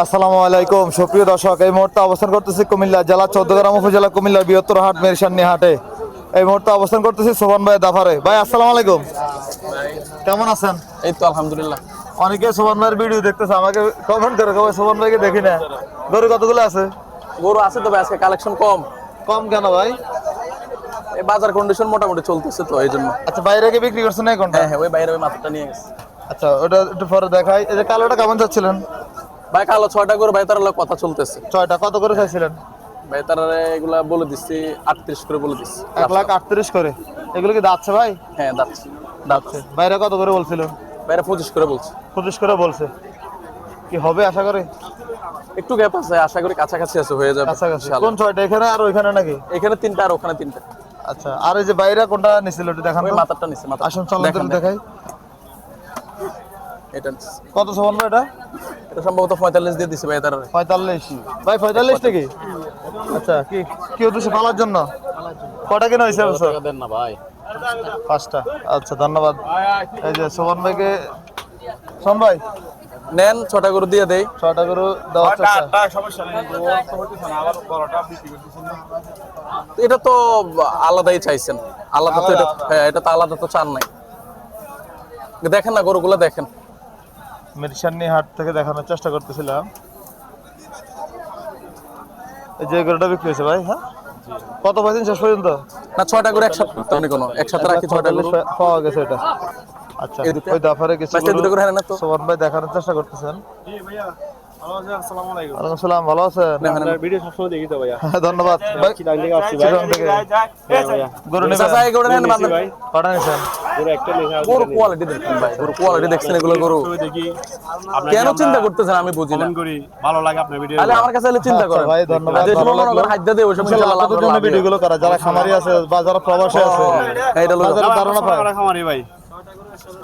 আসসালামু আলাইকুম সুপ্রিয় দর্শক, এই মুহূর্তে অবস্থান করতেছি কুমিল্লা জেলা চৌদ্দগ্রাম উপজেলা কুমিল্লার বৃহত্তর হাট মেরসান্নি হাটে। এই মুহূর্তে অবস্থান করতেছি সোহান ভাই দাফারে। ভাই আসসালামু আলাইকুম, কেমন আছেন? এই তো আলহামদুলিল্লাহ। অনেকে সোহান ভাইয়ের ভিডিও দেখতেছে, আমাকে কমেন্ট করে কবে সোহান ভাইকে দেখি না। গরু কতগুলো আছে? গরু আছে তবে আজকে কালেকশন কম। কম কেন ভাই? এই বাজার কন্ডিশন মোটামুটি চলতেছে তো এই জন্য। আচ্ছা, বাইরে কি বিক্রি করছেন না কোনটা? হ্যাঁ হ্যাঁ, ওই বাইরে ওই মাথাটা নিয়ে গেছে। আচ্ছা, ওটা একটু পরে দেখাই। এই যে কালোটা কেমন চাচ্ছিলেন? ভাই কালো 6টা গরু ভাই তার কথা চলতেছে। 6টা কত করে চাইছিলেন? ভাই তারা এগুলা বলে দিচ্ছি 38 করে বলে দিচ্ছি। 1,38,000 করে। এগুলো কি দাঁতছে ভাই? হ্যাঁ দাচ্ছে দাচ্ছে। বাইরে কত করে বলছিল? বাইরে 25 করে বলছে। 25 করে বলছে। কি হবে আশা করি? একটু গ্যাপ আছে, আশা করি কাছাকাছি আছে, হয়ে যাবে কাছাকাছি। ইনশাআল্লাহ। কোন 6টা? এখানে আর ওইখানে নাকি? এখানে 3টা আর ওখানে 3টা। আচ্ছা, আর এই যে বাইরে কোনটা নিছিল একটু দেখান ওই তো। মাথাটা নিচে মাথা। আসুন চলুন দেখেন, তো দেখাই। এটা নিচে। কত সমান ভাই এটা? এটা সম্ভবত 45 দিয়ে দিছে ভাই তারা। 45 ভাই, 45 নাকি? আচ্ছা, কি কি উদ্দেশ্যে পালার জন্য? কটা কেনা হয়েছে বছর? দেন না ভাই। 5টা। আচ্ছা ধন্যবাদ। এই যে সোমান ভাইকে, সোমান ভাই নেন 6টা গরু দিয়ে দেই। 6টা করে দেওয়ার চেষ্টা। এটা তো আলাদাই চাইছেন, আলাদা তো এটা। হ্যাঁ, এটা তো আলাদা তো চান নাই। দেখেন না গরুগুলো দেখেন। মিরসান্নি হাট থেকে দেখানোর চেষ্টা করতেছিলাম। এই যে গরুটা বিক্রি হয়েছে ভাই। হ্যাঁ, কত পাইছেন শেষ পর্যন্ত? না 6টা গরু একসাথে তো কোনো একসাথে রাখি 6টা গরু। পাওয়া গেছে এটা। আচ্ছা, এই দুটো? ওই দাফারে কিছু বাচ্চা দুটো করে না তো। সোমান ভাই দেখানোর চেষ্টা করতেছেন। ওয়ালাইকুম আসসালাম, ভালো আছেন? ধন্যবাদ ভাই। চিটাগাং থেকে। গরু নেবেন? চাচা এই গরু নেন বান্ধব। কটা নিয়েছেন? গরু কোয়ালিটি দেখেন ভাই, গরু কোয়ালিটি দেখছেন এগুলো গরু। কেন চিন্তা করতেছেন আমি বুঝি না। ভালো লাগে আপনার ভিডিও। তাহলে আমার কাছে এলে চিন্তা আচ্ছা করেন ভাই, ধন্যবাদ। যে ভালো সময় মনে লাগলো। করেন হাইদ্যা দেয় ওই সময় আসলে আপনাদের জন্য ভিডিওগুলো করা, যারা খামারি আছে বা যারা প্রবাসী আছে, এইটা লোক তাদের ধারণা পায়। খামারি ভাই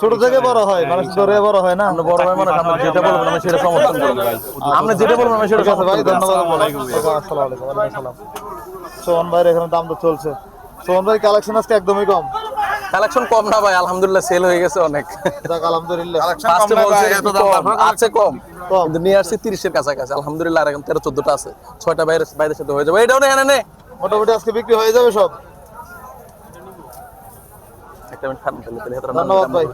ছোট থেকে বড় হয়, মানুষ ধরে বড় হয় না। আমরা বড় ভাই মানে আমরা যেটা বলবেন আমি সেটা সমর্থন করব ভাই। আমরা যেটা বলবো আমি সেটা ঠিক আছে ভাই, সমর্থন করব। ধন্যবাদ। আসসালামু আলাইকুম। ওয়ালাইকুম আসসালাম। সোহান ভাইয়ের এখানে দাম তো চলছে। সোহান ভাই কালেকশন আজকে একদমই কম। কালেকশন কম না ভাই, আলহামদুলিল্লাহ সেল হয়ে গেছে অনেক। যাক আলহামদুলিল্লাহ। ফার্স্টে বলছে একটু কম, আছে কম, কম। কিন্তু নিয়ে আসছি 30-এর কাছাকাছি আলহামদুলিল্লাহ। আর এখন 13-14টা আছে, 6টা বাইরের সাথে হয়ে যাবে। এইটাও না এনে মোটামুটি আজকে বিক্রি হয়ে যাবে সব। একটা মিনিট খান তাহলে ধন্যবাদ ভাই।